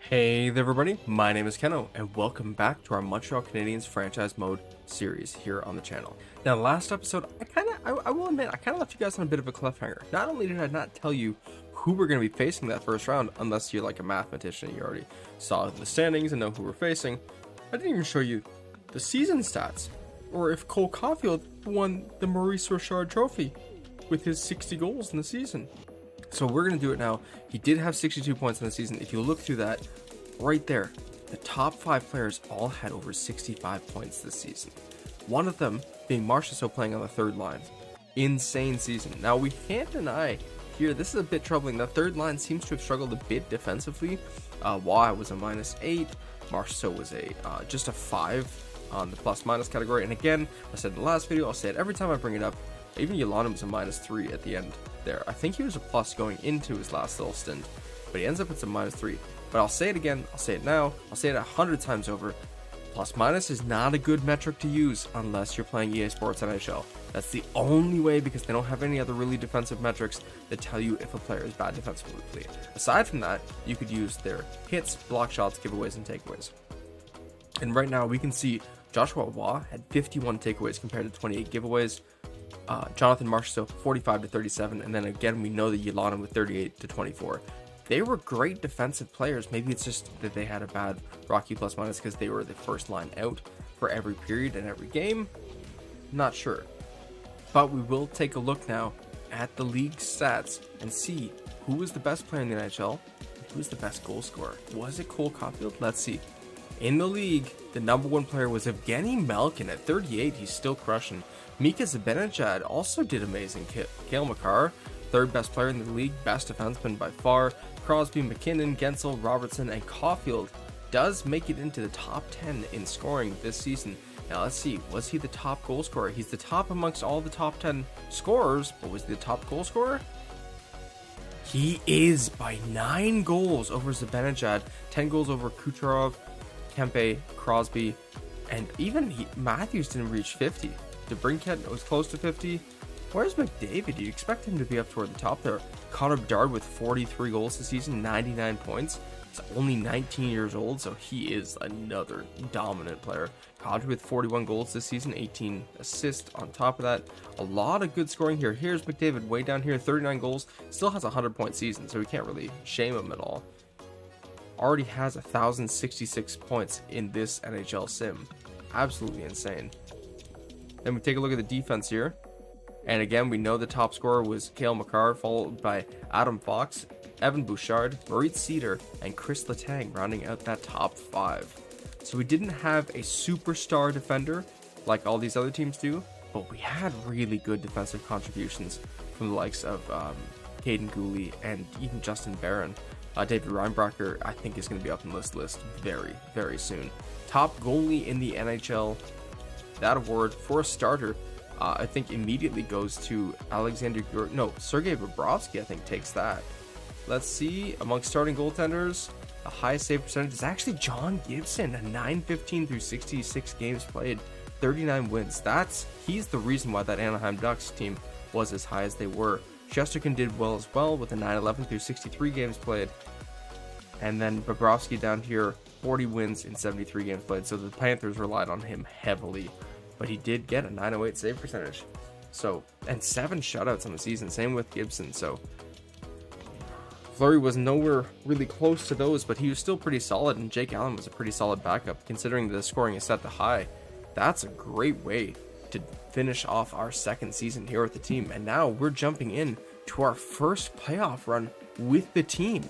Hey there everybody, my name is Keno, and welcome back to our Montreal Canadiens franchise mode series here on the channel. Now last episode, I will admit, I kind of left you guys on a bit of a cliffhanger. Not only did I not tell you who we're going to be facing that first round, unless you're like a mathematician, you already saw the standings and know who we're facing, I didn't even show you the season stats, or if Cole Caulfield won the Maurice Richard Trophy with his 60 goals in the season. So we're going to do it now. He did have 62 points in the season. If you look through that, right there, the top 5 players all had over 65 points this season. One of them being Marchessault playing on the third line. Insane season. Now we can't deny here, this is a bit troubling. The third line seems to have struggled a bit defensively. Waugh was a -8. Marchessault was just a 5 on the plus-minus category. And again, I said in the last video, I'll say it every time I bring it up, even Ylönen was a -3 at the end there. I think he was a plus going into his last little stint, but he ends up with a -3. But I'll say it again, I'll say it now, I'll say it 100 times over. Plus minus is not a good metric to use unless you're playing EA Sports NHL. That's the only way, because they don't have any other really defensive metrics that tell you if a player is bad defensively. Aside from that, you could use their hits, block shots, giveaways, and takeaways. And right now we can see Joshua Waugh had 51 takeaways compared to 28 giveaways. Jonathan Marchessault 45 to 37, and then again we know that Ylönen with 38 to 24. They were great defensive players. Maybe it's just that they had a bad Rocky plus minus because they were the first line out for every period and every game. Not sure, but we will take a look now at the league stats and see who was the best player in the NHL, who was the best goal scorer. Was it Cole Caulfield? Let's see. In the league, the #1 player was Evgeny Malkin at 38. He's still crushing. Mika Zibanejad also did amazing. Cale Makar, third best player in the league, best defenseman by far. Crosby, McKinnon, Gensel, Robertson, and Caulfield does make it into the top 10 in scoring this season. Now let's see, was he the top goal scorer? He's the top amongst all the top 10 scorers, but was he the top goal scorer? He is by 9 goals over Zibanejad, 10 goals over Kucherov, Kempe, Crosby, and even Matthews didn't reach 50. DeBrincat was close to 50. Where's McDavid? You'd expect him to be up toward the top there. Connor Bedard with 43 goals this season, 99 points. He's only 19 years old, so he is another dominant player. Kadri with 41 goals this season, 18 assists on top of that. A lot of good scoring here. Here's McDavid way down here, 39 goals. Still has a 100-point season, so we can't really shame him at all. Already has 1,066 points in this NHL sim. Absolutely insane. Then we take a look at the defense here. And again, we know the top scorer was Cale Makar, followed by Adam Fox, Evan Bouchard, Moritz Seider, and Chris Letang rounding out that top 5. So we didn't have a superstar defender like all these other teams do, but we had really good defensive contributions from the likes of Caden Gooley and even Justin Barron. David Reinbracher, I think, is going to be up on this list very, very soon. Top goalie in the NHL. That award for a starter, I think, immediately goes to Sergei Bobrovsky. I think takes that. Let's see, amongst starting goaltenders, the highest save percentage is actually John Gibson, a 915 through 66 games played, 39 wins. He's the reason why that Anaheim Ducks team was as high as they were. Shesterkin did well as well with a 911 through 63 games played, and then Bobrovsky down here, 40 wins in 73 games played. So the Panthers relied on him heavily, but he did get a 908 save percentage. So, and 7 shutouts on the season, same with Gibson. So Fleury was nowhere really close to those, but he was still pretty solid, and Jake Allen was a pretty solid backup considering the scoring is set to high. That's a great way to finish off our second season here with the team. And now we're jumping in to our first playoff run with the team.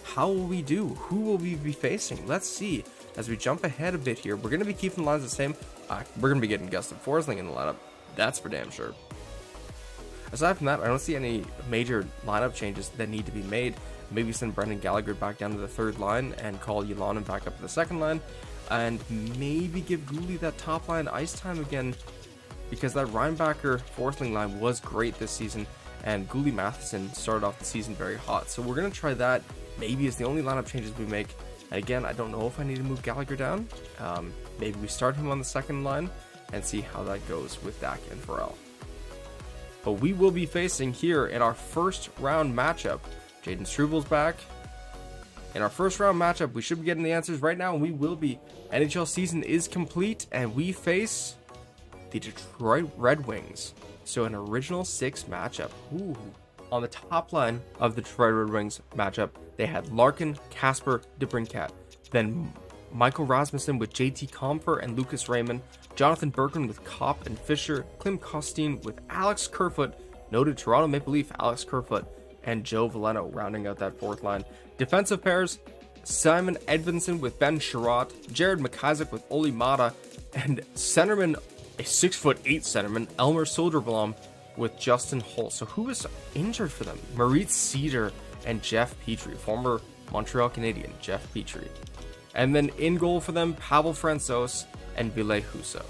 How will we do? Who will we be facing? Let's see. As we jump ahead a bit here, we're going to be keeping the lines the same. We're going to be getting Gustav Forsling in the lineup. That's for damn sure. Aside from that, I don't see any major lineup changes that need to be made. Maybe send Brendan Gallagher back down to the third line and call Ylönen back up to the second line. And maybe give Gooley that top line ice time again, because that Reinbacher Forsling line was great this season, and Gooley Matheson started off the season very hot. So we're going to try that. Maybe it's the only lineup changes we make. And again, I don't know if I need to move Gallagher down. Maybe we start him on the second line and see how that goes with Dak and Farrell. But we will be facing here in our first round matchup. Jaden Struvel's back. in our first round matchup. We should be getting the answers right now, and we will be. NHL season is complete, and we face the Detroit Red Wings. So an original 6 matchup. Ooh. On the top line of the Detroit Red Wings matchup, they had Larkin, Kasper, DeBrincat, then Michael Rasmussen with JT Compher and Lucas Raymond, Jonathan Berggren with Kopp and Fisher, Klim Kostin with Alex Kerfoot, noted Toronto Maple Leaf Alex Kerfoot, and Joe Veleno rounding out that 4th line. Defensive pairs, Simon Edvinsson with Ben Sherratt, Jared McIsaac with Oli Mata, and centerman, a 6'8" centerman, Elmer Soderblom with Justin Holt. So who is injured for them? Maurice Cedar and Jeff Petrie, former Montreal Canadian Jeff Petrie. And then in goal for them, Pavel Francouz and Ville Husso.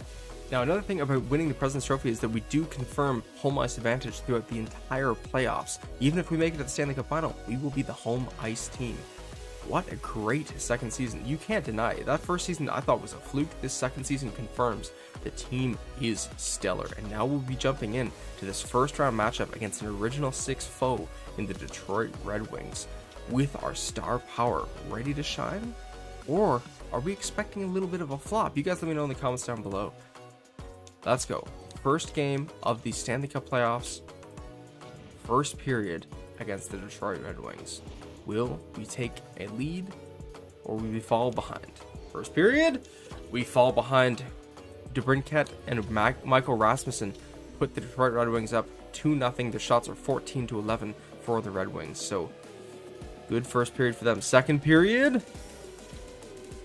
Now, another thing about winning the President's Trophy is that we do confirm home ice advantage throughout the entire playoffs. Even if we make it to the Stanley Cup Final, we will be the home ice team. What a great second season. You can't deny it. That first season I thought was a fluke. This second season confirms the team is stellar. And now we'll be jumping in to this first round matchup against an original 6 foe in the Detroit Red Wings. With our star power ready to shine? Or are we expecting a little bit of a flop? You guys let me know in the comments down below. Let's go. First game of the Stanley Cup playoffs. First period against the Detroit Red Wings. Will we take a lead or will we fall behind? First period, we fall behind. DeBrincat and Michael Rasmussen put the Detroit Red Wings up 2-0. The shots are 14-11 for the Red Wings. So good first period for them. Second period.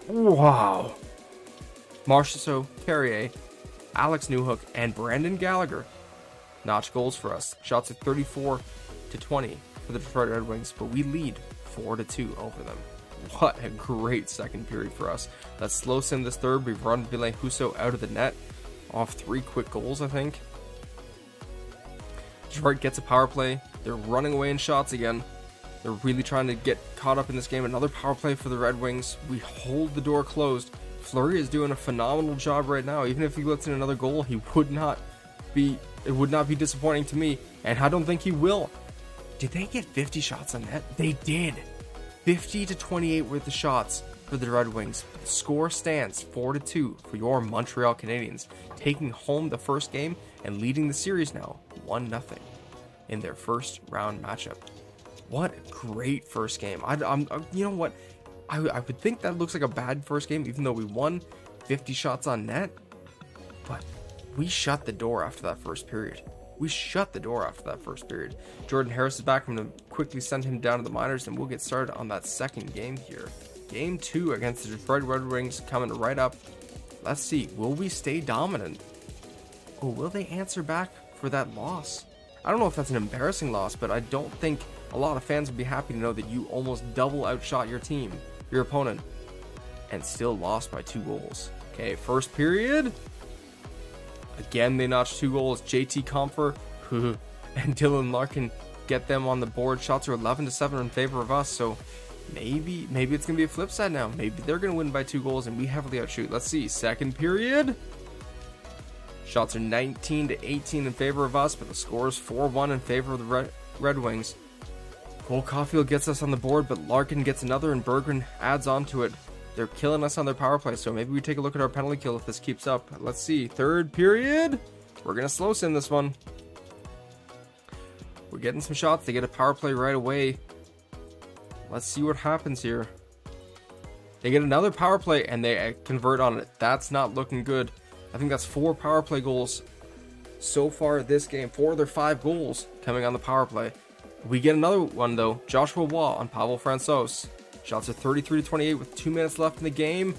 Wow. Marchessault, Carrier, Alex Newhook, and Brandon Gallagher notch goals for us. Shots at 34-20 for the Detroit Red Wings, but we lead 4-2 over them. What a great second period for us. Let's slow sim this third. We've run Ville Husso out of the net off 3 quick goals, I think. Detroit gets a power play. They're running away in shots again. They're really trying to get caught up in this game. Another power play for the Red Wings. We hold the door closed. Fleury is doing a phenomenal job right now. Even if he lets in another goal, it would not be disappointing to me. And I don't think he will. Did they get 50 shots on net? They did. 50-28 were the shots for the Red Wings. The score stands 4-2 for your Montreal Canadiens, taking home the first game and leading the series now 1-0 in their first round matchup. What a great first game. You know what? I would think that looks like a bad first game, even though we won 50 shots on net. But we shut the door after that first period. Jordan Harris is back. I'm going to quickly send him down to the minors, and we'll get started on that second game here. Game 2 against the Detroit Red Wings coming right up. Let's see. Will we stay dominant? Or will they answer back for that loss? I don't know if that's an embarrassing loss, but I don't think a lot of fans would be happy to know that you almost double outshot your opponent, and still lost by 2 goals. Okay, first period. Again, they notched 2 goals. JT Compher and Dylan Larkin get them on the board. Shots are 11-7 in favor of us, so maybe it's going to be a flip side now. Maybe they're going to win by 2 goals and we heavily outshoot. Let's see. Second period. Shots are 19-18 in favor of us, but the score is 4-1 in favor of the Red Wings. Cole Caulfield gets us on the board, but Larkin gets another and Berggren adds on to it. They're killing us on their power play, so maybe we take a look at our penalty kill if this keeps up. Let's see. Third period. We're going to slow sim this one. We're getting some shots. They get a power play right away. Let's see what happens here. They get another power play and they convert on it. That's not looking good. I think that's 4 power play goals so far this game. 4 of their 5 goals coming on the power play. We get another one though. Joshua Waugh on Pavel Francouz. Shots are 33-28 with 2 minutes left in the game.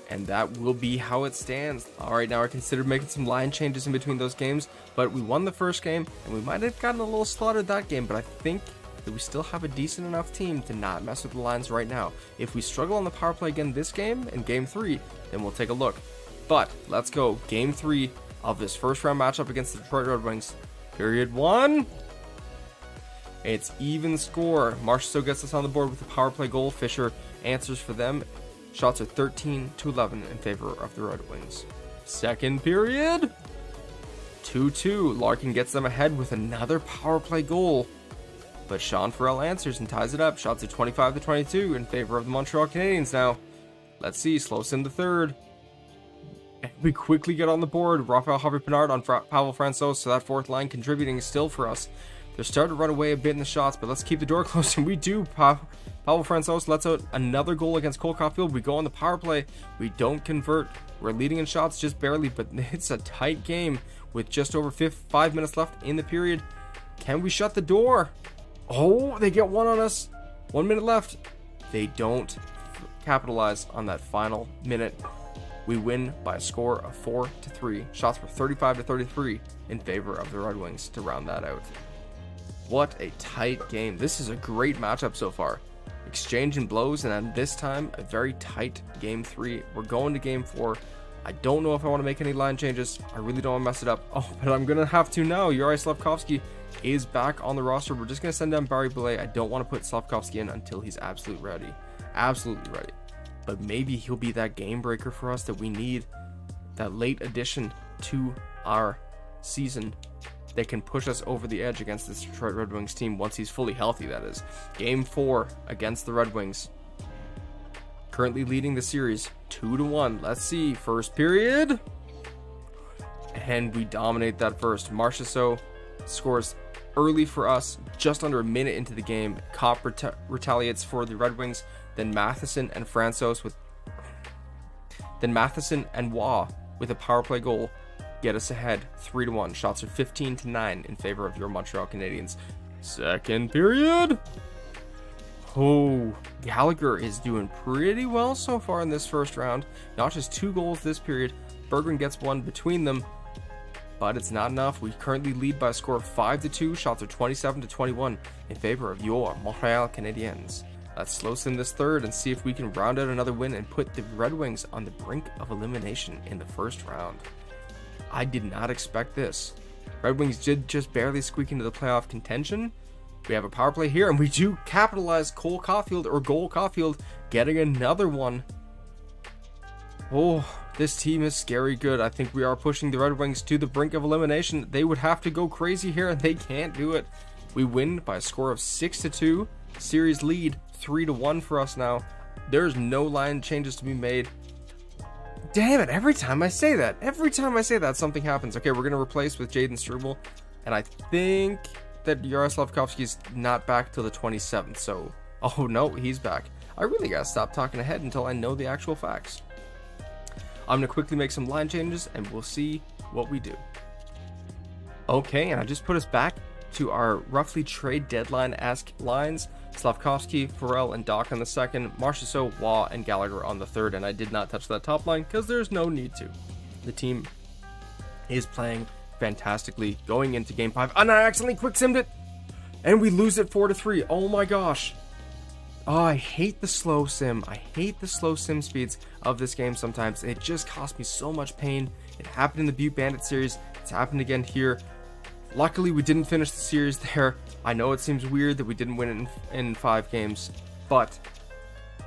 And that will be how it stands. Alright, now I considered making some line changes in between those games. But we won the first game, and we might have gotten a little slaughtered that game. But I think that we still have a decent enough team to not mess with the lines right now. If we struggle on the power play again this game, in game 3, then we'll take a look. But let's go. Game 3 of this first round matchup against the Detroit Red Wings. Period 1. It's even score. Marchessault gets us on the board with a power play goal. Fisher answers for them. Shots are 13-11 in favor of the Red Wings. Second period. 2-2. Larkin gets them ahead with another power play goal. but Sean Farrell answers and ties it up. Shots are 25-22 in favor of the Montreal Canadiens now. Let's see, slow sim the third. And we quickly get on the board. Raphael Harvey-Pinard on Pavel Francouz, so that fourth line contributing still for us. They're starting to run away a bit in the shots, but let's keep the door closed, and we do. Pavel Francouz lets out another goal against Cole Caulfield. We go on the power play. We don't convert. We're leading in shots just barely, but it's a tight game with just over 5 minutes left in the period. Can we shut the door? Oh, they get one on us. 1 minute left. They don't capitalize on that final minute. We win by a score of 4-3. Shots were 35-33 in favor of the Red Wings to round that out. What a tight game. This is a great matchup so far. Exchanging blows, and at this time, a very tight game 3. We're going to game 4. I don't know if I want to make any line changes. I really don't want to mess it up. Oh, but I'm going to have to now. Juraj Slafkovsky is back on the roster. We're just going to send down Barry Boulet. I don't want to put Slafkovsky in until he's absolutely ready. Absolutely ready. But maybe he'll be that game breaker for us that we need. That late addition to our season that can push us over the edge against this Detroit Red Wings team once he's fully healthy, that is. Game 4 against the Red Wings. Currently leading the series 2-1. Let's see. First period. And we dominate that first. Marchessault scores early for us, just under a minute into the game. Kopp retaliates for the Red Wings. Then Matheson and Francouz with... Then Matheson and Waugh with a power play goal get us ahead 3-1. Shots are 15-9 in favor of your Montreal Canadiens. Second period. Oh, Gallagher is doing pretty well so far in this first round. Not just 2 goals this period. Berggren gets one between them, but it's not enough. We currently lead by a score of 5-2. Shots are 27-21 in favor of your Montreal Canadiens. Let's slow sim this third and see if we can round out another win and put the Red Wings on the brink of elimination in the first round. I did not expect this. Red Wings did just barely squeak into the playoff contention. We have a power play here, and we do capitalize. Cole Caulfield getting another one. Oh, this team is scary good. I think we are pushing the Red Wings to the brink of elimination. They would have to go crazy here, and they can't do it. We win by a score of 6-2. Series lead 3-1 for us now. There's no line changes to be made. Damn it, every time I say that, something happens. Okay, we're going to replace with Jaden Struble, and I think that Juraj Slafkovsky's not back till the 27th, so... Oh no, he's back. I really gotta stop talking ahead until I know the actual facts. I'm gonna quickly make some line changes, and we'll see what we do. Okay, and I just put us back to our roughly trade deadline-esque lines. Slafkovsky, Farrell, and Doc on the second, Marchessault, Waugh, and Gallagher on the third, and I did not touch that top line because there's no need to. The team is playing fantastically going into game 5, and I accidentally quick simmed it, and we lose it 4-3. Oh my gosh. Oh, I hate the slow sim. I hate the slow sim speeds of this game sometimes. It just cost me so much pain. It happened in the Butte Bandit series. It's happened again here. Luckily, we didn't finish the series there. I know it seems weird that we didn't win it in 5 games, but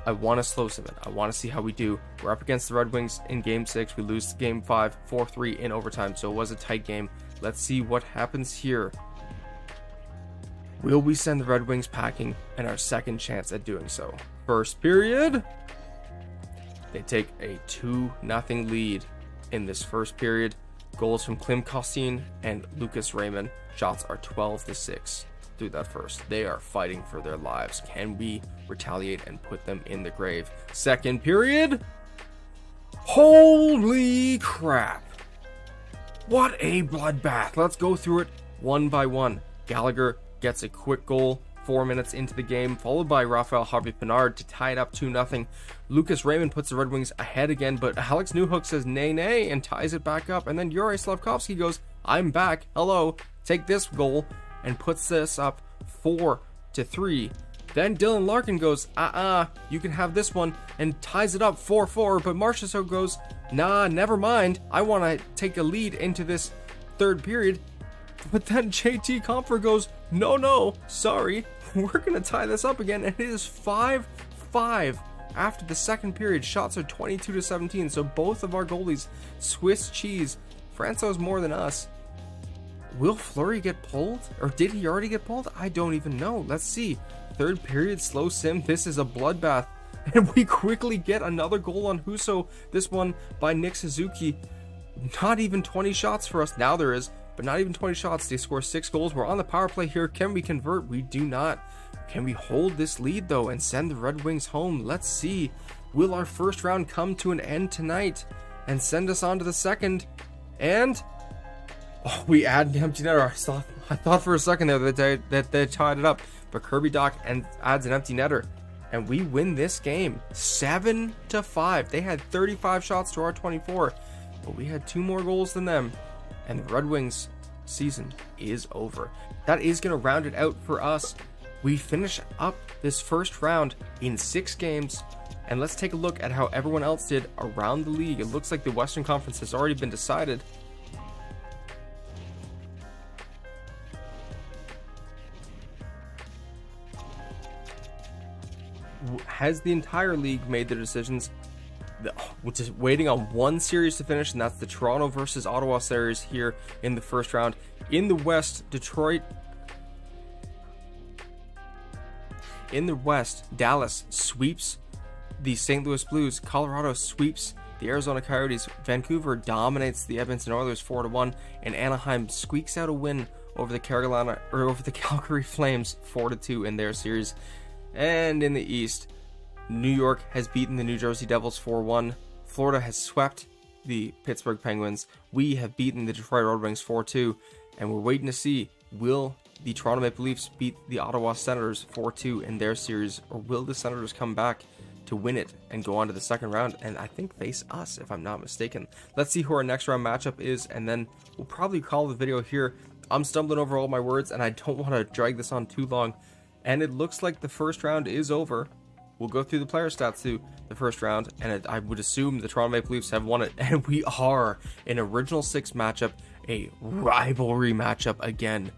I want to slow sim it. I want to see how we do. We're up against the Red Wings in game 6. We lose game 5, 4-3 in overtime, so it was a tight game. Let's see what happens here. Will we send the Red Wings packing and our second chance at doing so? First period. They take a 2-0 lead in this first period. Goals from Klim Kostin and Lucas Raymond. Shots are 12-6 through that first. They are fighting for their lives. Can we retaliate and put them in the grave? Second period. Holy crap. What a bloodbath. Let's go through it one by one. Gallagher gets a quick goal 4 minutes into the game, followed by Raphael Harvey-Pinard to tie it up 2-0. Lucas Raymond puts the Red Wings ahead again, but Alex Newhook says nay, nay, and ties it back up. And then Juraj Slafkovsky goes, I'm back, hello, take this goal, and puts this up 4-3. Then Dylan Larkin goes, you can have this one, and ties it up 4-4, but Marchessault goes, nah, never mind, I want to take a lead into this third period. But then JT Compher goes, no, sorry, we're going to tie this up again, and it is 5-5 after the second period. Shots are 22-17, so both of our goalies, Swiss cheese. Francouz more than us. Will Fleury get pulled? Or did he already get pulled? I don't even know. Let's see. Third period, slow sim. This is a bloodbath. And we quickly get another goal on Huso. This one by Nick Suzuki. Not even 20 shots for us. Now there is, but not even 20 shots. They score 6 goals. We're on the power play here. Can we convert? We do not. Can we hold this lead though and send the Red Wings home? Let's see. Will our first round come to an end tonight and send us on to the second? And oh, we add an empty netter. I thought for a second there that they tied it up, but Kirby Dach adds an empty netter, and we win this game 7-5. They had 35 shots to our 24, but we had 2 more goals than them, and the Red Wings season is over. That is going to round it out for us. We finish up this first round in 6 games, and let's take a look at how everyone else did around the league. It looks like the Western Conference has already been decided. Has the entire league made their decisions? We're just waiting on one series to finish, and that's the Toronto versus Ottawa series here in the first round. In the West, Detroit. In the West, Dallas sweeps the St. Louis Blues. Colorado sweeps the Arizona Coyotes. Vancouver dominates the Edmonton Oilers 4-1, and Anaheim squeaks out a win over the Calgary Flames 4-2 in their series. And in the East, New York has beaten the New Jersey Devils 4-1. Florida has swept the Pittsburgh Penguins. We have beaten the Detroit Red Wings 4-2, and we're waiting to see, will the Toronto Maple Leafs beat the Ottawa Senators 4-2 in their series, or will the Senators come back to win it and go on to the second round and I think face us, if I'm not mistaken. Let's see who our next round matchup is, and then we'll probably call the video here. I'm stumbling over all my words, and I don't want to drag this on too long. And it looks like the first round is over. We'll go through the player stats to the first round, and I would assume the Toronto Maple Leafs have won it. And we are an Original 6 matchup, a rivalry matchup again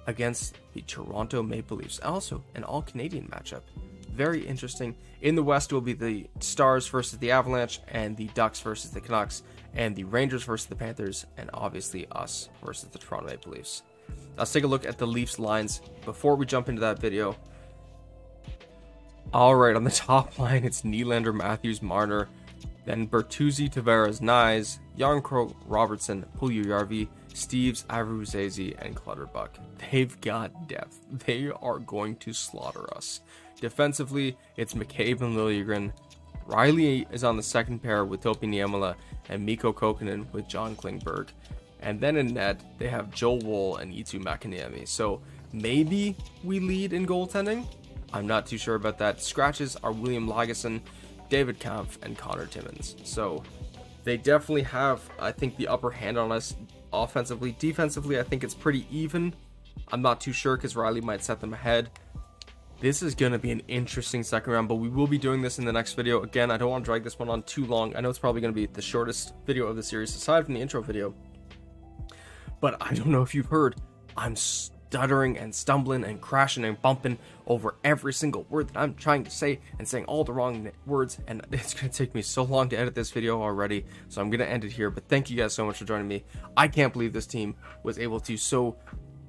against the Toronto Maple Leafs. Also, an all-Canadian matchup. Very interesting. In the West, it will be the Stars versus the Avalanche, and the Ducks versus the Canucks, and the Rangers versus the Panthers, and obviously us versus the Toronto Maple Leafs. Let's take a look at the Leafs lines before we jump into that video. Alright, on the top line, it's Nylander, Matthews, Marner, then Bertuzzi, Tavares, Nyes, Jarnkrok, Robertson, Puljujarvi, Steves, Avruzese, and Clutterbuck. They've got depth. They are going to slaughter us. Defensively, it's McCabe and Liljegren. Riley is on the second pair with Topi Niemela and Mikko Kokkonen with John Klingberg. And then in net, they have Joel Woll and Eetu Makiniemi. So maybe we lead in goaltending. I'm not too sure about that. Scratches are William Lagesson, David Kampf, and Connor Timmins. So they definitely have, I think, the upper hand on us offensively. Defensively, I think it's pretty even. I'm not too sure because Riley might set them ahead. This is going to be an interesting second round, but we will be doing this in the next video. Again, I don't want to drag this one on too long. I know it's probably going to be the shortest video of the series, aside from the intro video. But I don't know if you've heard, I'm stuttering and stumbling and crashing and bumping over every single word that I'm trying to say and saying all the wrong words, and it's going to take me so long to edit this video already, so I'm going to end it here. But thank you guys so much for joining me. I can't believe this team was able to so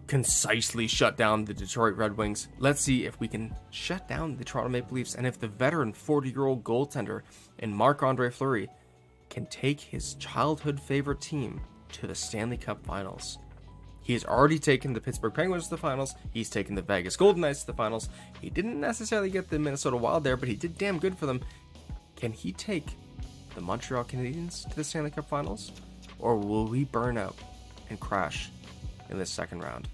concisely shut down the Detroit Red Wings. Let's see if we can shut down the Toronto Maple Leafs, and if the veteran 40-year-old goaltender in Marc-Andre Fleury can take his childhood favorite team to the Stanley Cup Finals. He has already taken the Pittsburgh Penguins to the finals. He's taken the Vegas Golden Knights to the finals. He didn't necessarily get the Minnesota Wild there, but he did damn good for them. Can he take the Montreal Canadiens to the Stanley Cup Finals? Or will we burn out and crash in this second round?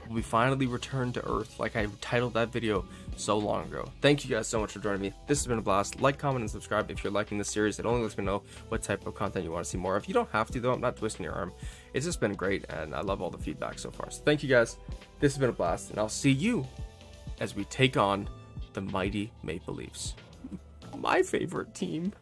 Will we finally return to Earth like I titled that video so long ago? Thank you guys so much for joining me. This has been a blast. Like, comment, and subscribe if you're liking this series. It only lets me know what type of content you want to see more of. You don't have to, though. I'm not twisting your arm. It's just been great, and I love all the feedback so far. So thank you guys. This has been a blast, and I'll see you as we take on the mighty Maple Leafs. My favorite team.